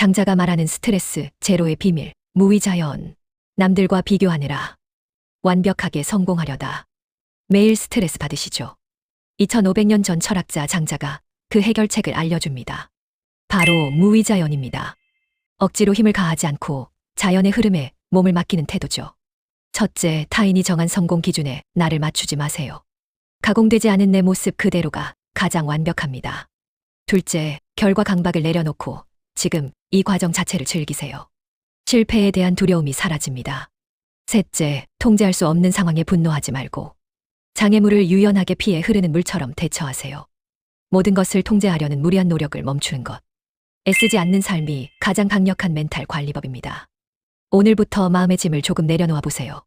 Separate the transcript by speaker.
Speaker 1: 장자가 말하는 스트레스 제로의 비밀, 무위자연. 남들과 비교하느라 완벽하게 성공하려다 매일 스트레스 받으시죠? 2500년 전 철학자 장자가 그 해결책을 알려줍니다. 바로 무위자연입니다. 억지로 힘을 가하지 않고 자연의 흐름에 몸을 맡기는 태도죠. 첫째, 타인이 정한 성공 기준에 나를 맞추지 마세요. 가공되지 않은 내 모습 그대로가 가장 완벽합니다. 둘째, 결과 강박을 내려놓고 지금 이 과정 자체를 즐기세요. 실패에 대한 두려움이 사라집니다. 셋째, 통제할 수 없는 상황에 분노하지 말고 장애물을 유연하게 피해 흐르는 물처럼 대처하세요. 모든 것을 통제하려는 무리한 노력을 멈추는 것. 애쓰지 않는 삶이 가장 강력한 멘탈 관리법입니다. 오늘부터 마음의 짐을 조금 내려놓아 보세요.